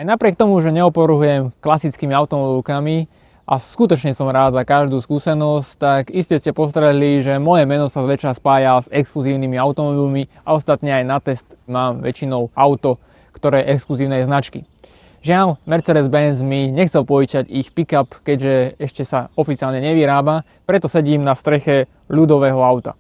Aj napriek tomu, že neoporuchujem klasickými automobilkami a skutočne som rád za každú skúsenosť, tak iste ste postrehli, že moje meno sa zväčša spája s exkluzívnymi automobilmi a ostatne aj na test mám väčšinou auto, ktoré je exkluzívnej značky. Žiaľ, Mercedes-Benz mi nechcel požičať ich pick-up, keďže ešte sa oficiálne nevyrába, preto sedím na streche ľudového auta.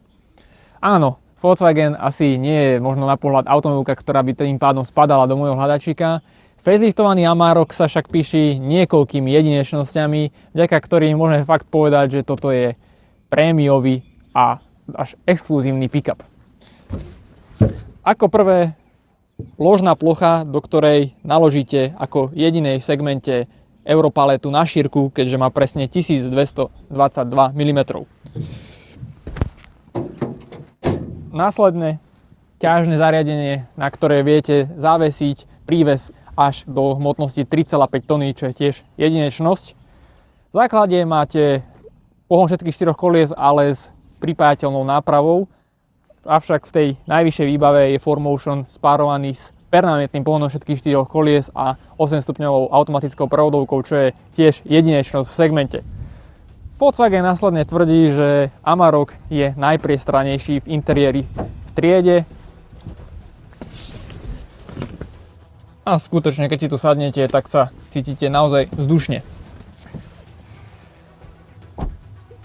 Áno, Volkswagen asi nie je možno na pohľad automobilka, ktorá by tým pádom spadala do môjho hľadačíka. Faceliftovaný Amarok sa však píši niekoľkými jedinečnosťami, vďaka ktorým môžeme fakt povedať, že toto je prémiový a až exkluzívny pick-up. Ako prvé, ložná plocha, do ktorej naložíte ako jedinej v segmente Europaletu na šírku, keďže má presne 1222 mm. Následne ťažné zariadenie, na ktoré viete zavesiť príves až do hmotnosti 3,5 tony, čo je tiež jedinečnosť. V základe máte pohon všetkých 4 kolies, ale s pripájateľnou nápravou. Avšak v tej najvyššej výbave je 4Motion spárovaný s permanentným pohonom všetkých 4 kolies a 8-stupňovou automatickou prevodovkou, čo je tiež jedinečnosť v segmente. Volkswagen následne tvrdí, že Amarok je najpriestranejší v interiéri v triede. A skutočne, keď si tu sadnete, tak sa cítite naozaj vzdušne.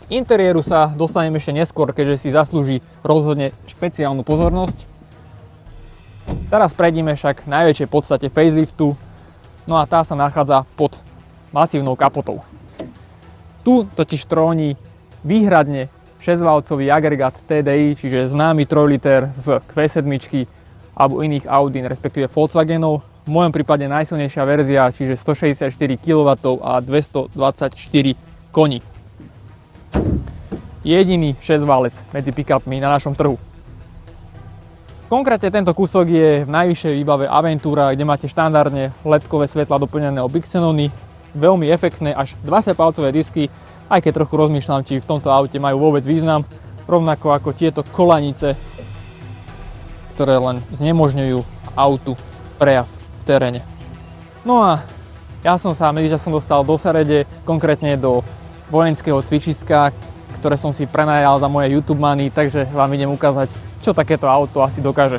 K interiéru sa dostanem ešte neskôr, keďže si zaslúži rozhodne špeciálnu pozornosť. Teraz prejdeme však k najväčšej podstate faceliftu, no a tá sa nachádza pod masívnou kapotou. Tu totiž tróni výhradne 6-valcový agregát TDI, čiže známy 3 liter z Q7 alebo iných Audi, respektíve Volkswagenov. V mojom prípade najsilnejšia verzia, čiže 164 kW a 224 koní. Jediný 6-válec medzi pick-upmi na našom trhu. Konkrétne tento kúsok je v najvyššej výbave Aventura, kde máte štandardne LED-kové svetla doplnené o Bixenony, veľmi efektné až 20-palcové disky, aj keď trochu rozmýšľam, či v tomto aute majú vôbec význam, rovnako ako tieto kolanice, ktoré len znemožňujú autu prejazd v teréne. No a ja som sa medzičasom dostal do Serede, konkrétne do vojenského cvičiska, ktoré som si prenajal za moje YouTube money, takže vám idem ukázať, čo takéto auto asi dokáže.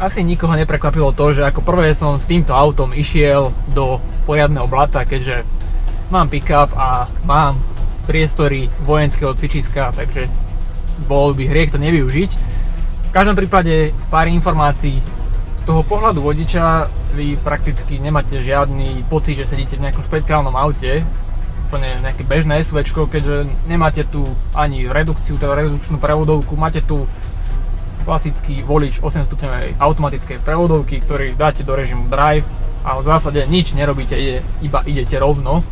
Asi nikoho neprekvapilo to, že ako prvé som s týmto autom išiel do poriadneho blata, keďže mám pick-up a mám priestory vojenského cvičiska, takže bol by hriech to nevyužiť. V každom prípade pár informácií. Z toho pohľadu vodiča vy prakticky nemáte žiadny pocit, že sedíte v nejakom špeciálnom aute, úplne nejaké bežné SUVčko, keďže nemáte tu ani redukciu, teda redukčnú prevodovku, máte tu klasický volič 8-stupňovej automatickej prevodovky, ktorý dáte do režimu drive a v zásade nič nerobíte, iba idete rovno.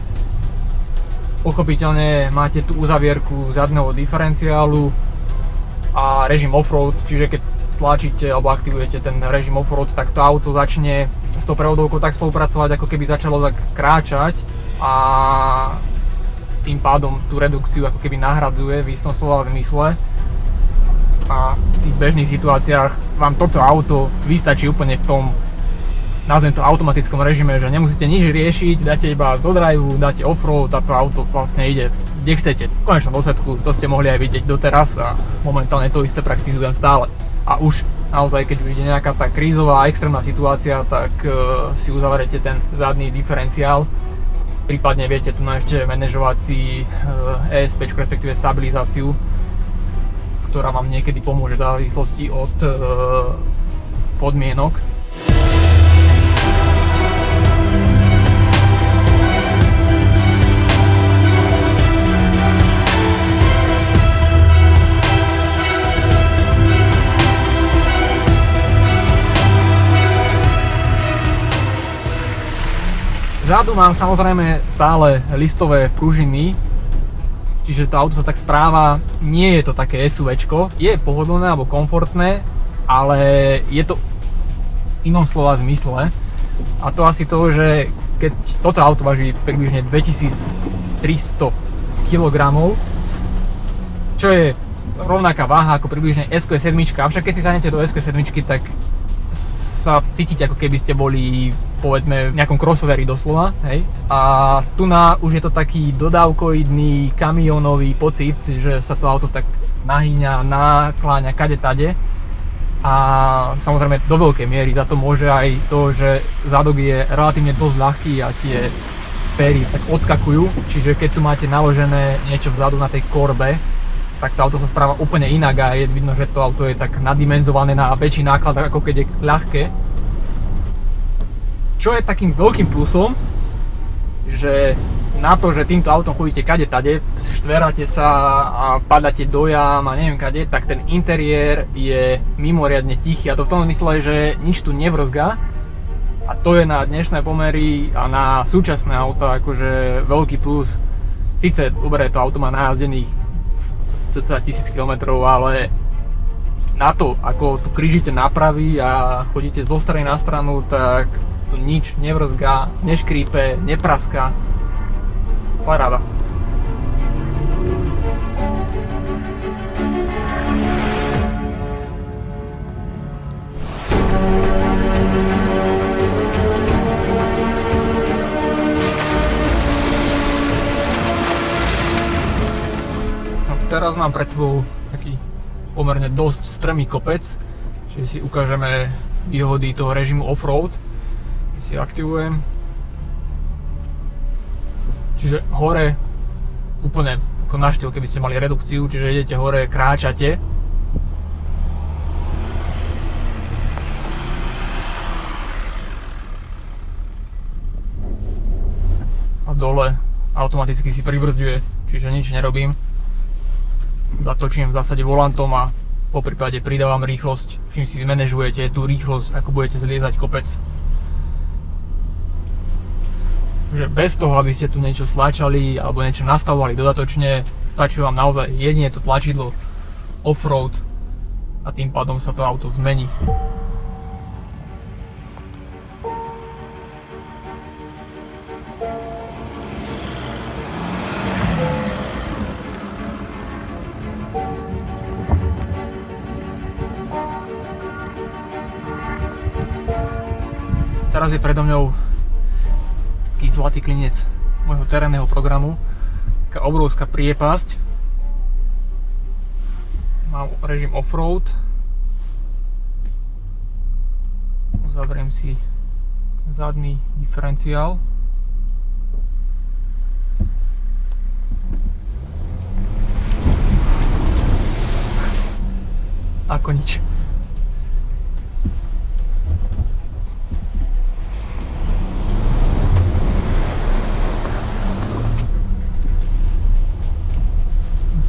Pochopiteľne máte tu uzavierku zadného diferenciálu a režim offroad, čiže keď stlačíte alebo aktivujete ten režim offroad, tak to auto začne s tou prevodovkou tak spolupracovať, ako keby začalo tak kráčať a tým pádom tú redukciu ako keby nahradzuje v istom slova zmysle. A v tých bežných situáciách vám toto auto vystačí úplne v tom, nazvem to, automatickom režime, že nemusíte nič riešiť, dáte iba do driveu, dáte offroad a to auto vlastne ide kde chcete. V konečnom dôsledku to ste mohli aj vidieť doteraz a momentálne to isté praktizujem stále. A už naozaj, keď už ide nejaká tá krízová extrémna situácia, tak si uzavrete ten zadný diferenciál. Prípadne viete tu ešte manažovať si ESP, respektíve stabilizáciu ktorá vám niekedy pomôže v závislosti od podmienok. Vzadu mám samozrejme stále listové pružiny, čiže to auto sa tak správa, nie je to také SUVčko, je pohodlné alebo komfortné, ale je to v inom slova zmysle. A to asi to, že keď toto auto váži približne 2300 kg, čo je rovnaká váha ako približne SQ7, avšak keď si sadnete do SQ7, tak sa cítite, ako keby ste boli, povedzme, v nejakom crossoveri doslova, hej. A tu už je to taký dodávkoidný, kamionový pocit, že sa to auto tak nahýňa, nakláňa kade tade. A samozrejme do veľkej miery za to môže aj to, že zadok je relatívne dosť ľahký a tie péry tak odskakujú, čiže keď tu máte naložené niečo vzadu na tej korbe, tak to auto sa správa úplne inak a je vidno, že to auto je tak naddimenzované na väčší náklad, ako keď je ľahké. Čo je takým veľkým plusom, že na to, že týmto autom chodíte kade tade, štveráte sa a padáte do jam a neviem kade, tak ten interiér je mimoriadne tichý, a to v tom zmysle, že nič tu nevrzga, a to je na dnešné pomery a na súčasné auta akože veľký plus. Sice dobre, to auto má najazdených cca 1000 km, ale na to, ako tu krížite nápravy a chodíte zo strany na stranu, tak tu nič nevrzgá, neškrípe, nepraská. Paráda. Teraz mám pred sebou taký pomerne dosť strmý kopec, čiže si ukážeme výhody toho režimu off-road. Si aktivujem. Čiže hore úplne ako na štýl, keby ste mali redukciu, čiže idete hore, kráčate. A dole automaticky si pribrzďuje, čiže nič nerobím. Zatočím v zásade volantom a po prípade pridávam rýchlosť, čím si zmanéžujete tú rýchlosť, ako budete zliezať kopec. Že bez toho, aby ste tu niečo stlačali alebo niečo nastavovali dodatočne, stačí vám naozaj jedine to tlačidlo off-road a tým pádom sa to auto zmení. Teraz je predo mňou taký zlatý klinec môjho terénneho programu, taká obrovská priepasť. Mám režim off-road. Uzavriem si zadný diferenciál. Ako nič.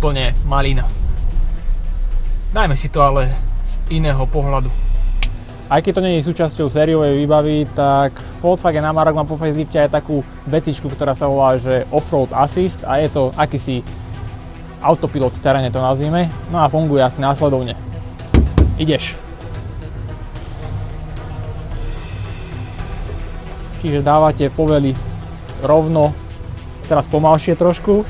Úplne malina. Dajme si to ale z iného pohľadu. Aj keď to nie je súčasťou sériovej výbavy, tak Volkswagen Amarok má po facelifte aj takú vecičku, ktorá sa volá, že Offroad Assist, a je to akýsi autopilot v teréne, to nazvime. No a funguje asi následovne. Ideš. Čiže dávate povely rovno, teraz pomalšie trošku.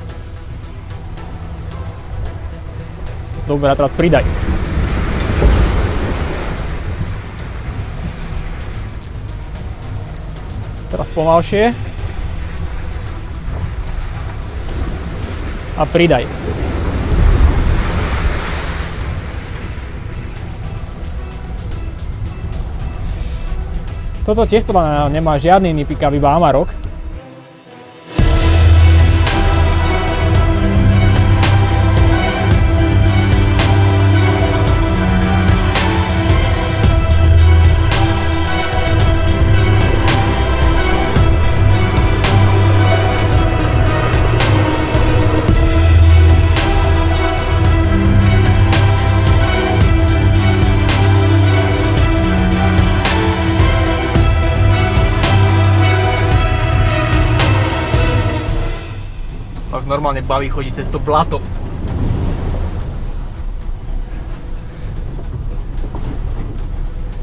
Dobre, a teraz pridaj. Teraz pomalšie. A pridaj. Toto tiež podľa mňa nemá žiadny iný pick-up, iba Amarok. normálne baví chodiť cez to blato.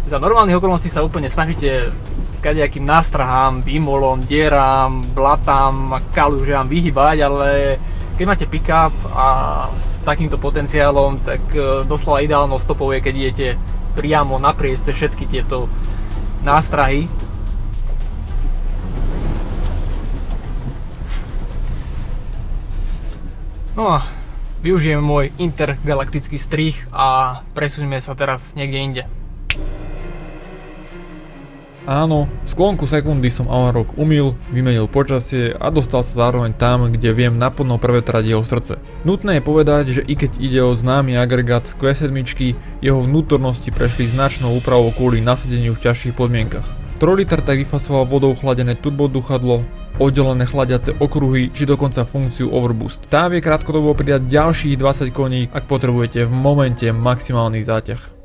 Za normálnych okolností sa úplne snažíte kadejakým nástrahám, výmolom, dierám, blatám a kalužiam vyhybať, ale keď máte pick-up a s takýmto potenciálom, tak doslova ideálnou stopou je, keď idete priamo naprieť cez všetky tieto nástrahy. No a využijeme môj intergalaktický strih a presúňme sa teraz niekde inde. Áno, v sklonku sekundy som Amarok umyl, vymenil počasie a dostal sa zároveň tam, kde viem naplno prevetrať jeho srdce. Nutné je povedať, že i keď ide o známy agregát z Q7, jeho vnútornosti prešli značnou úpravou kvôli nasadeniu v ťažších podmienkach. 3 liter tak vyfasoval vodou chladené turboduchadlo, oddelené chladiace okruhy či dokonca funkciu Overboost. Tá vie krátkodobo pridať ďalších 20 koní, ak potrebujete v momente maximálnych záťah.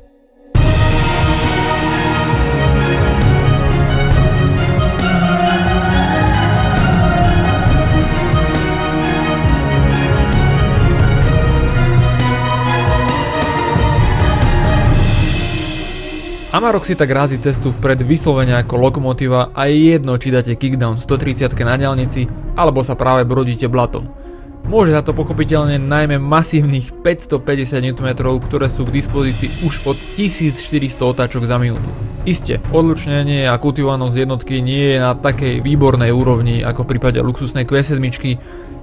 Amarok si tak razí cestu vpred vyslovene ako lokomotíva a je jedno, či dáte kickdown 130 na diaľnici alebo sa práve brodíte blatom. Môže za to pochopiteľne najmä masívnych 550 Nm, ktoré sú k dispozícii už od 1400 otáčok za minútu. Isté, odlučnenie a kultivovanosť jednotky nie je na takej výbornej úrovni ako v prípade luxusnej Q7,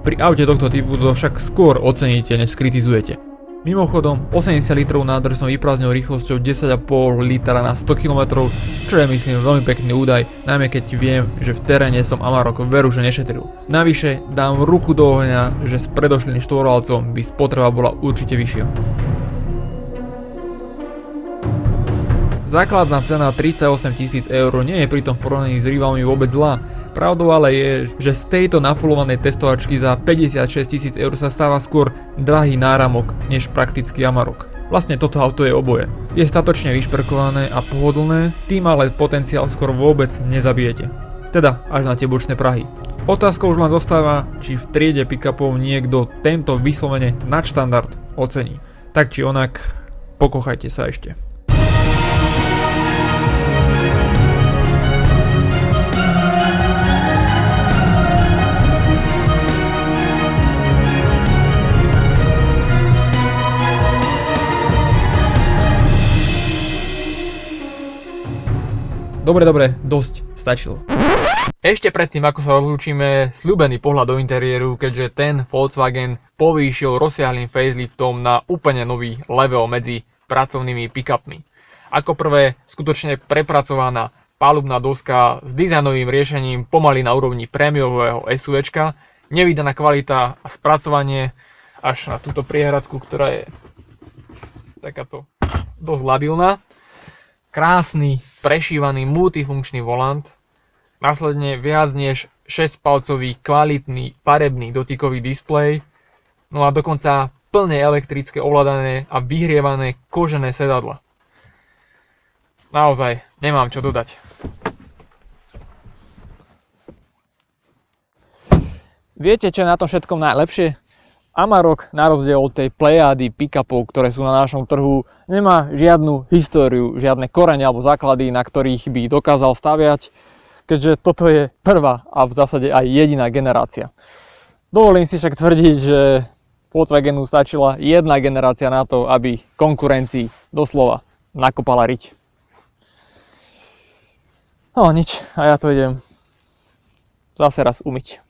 pri aute tohto typu to však skôr oceníte než skritizujete. Mimochodom, 80 litrov nádrž som vyprázdnil rýchlosťou 10,5 litra na 100 km, čo je myslím veľmi pekný údaj, najmä keď viem, že v teréne som Amarok veru že nešetril. Navyše dám ruku do ohňa, že s predošlým štvorvalcom by spotreba bola určite vyššia. Základná cena 38 000 eur nie je pritom v porovnaní s rivalmi vôbec zlá. Pravdou ale je, že z tejto nafulovanej testovačky za 56 000 eur sa stáva skôr drahý náramok než praktický Amarok. Vlastne toto auto je oboje. Je statočne vyšperkované a pohodlné, tým ale potenciál skoro vôbec nezabijete. Teda až na tie bočné prahy. Otázka už len zostáva, či v triede pick-upov niekto tento vyslovene nadštandard ocení. Tak či onak, pokochajte sa ešte. Dobre, dosť, stačilo. Ešte predtým, ako sa rozlúčime, sľúbený pohľad do interiéru, keďže ten Volkswagen povýšil rozsiahlym faceliftom na úplne nový level medzi pracovnými pick-upmi. Ako prvé, skutočne prepracovaná palubná doska s dizajnovým riešením pomaly na úrovni prémiového SUVčka, nevídaná kvalita a spracovanie až na túto priehradku, ktorá je takáto dosť labilná. Krásny, prešívaný multifunkčný volant, následne viac než 6-palcový kvalitný farebný dotykový displej, no a dokonca plne elektrické ovládané a vyhrievané kožené sedadla. Naozaj, nemám čo dodať. Viete, čo je na tom všetkom najlepšie? Amarok, na rozdiel od tej plejády pick-upov, ktoré sú na našom trhu, nemá žiadnu históriu, žiadne korene alebo základy, na ktorých by dokázal staviať, keďže toto je prvá a v zásade aj jediná generácia. Dovolím si však tvrdiť, že Volkswagenu stačila jedna generácia na to, aby konkurencii doslova nakopala riť. No nič, a ja to idem zase raz umyť.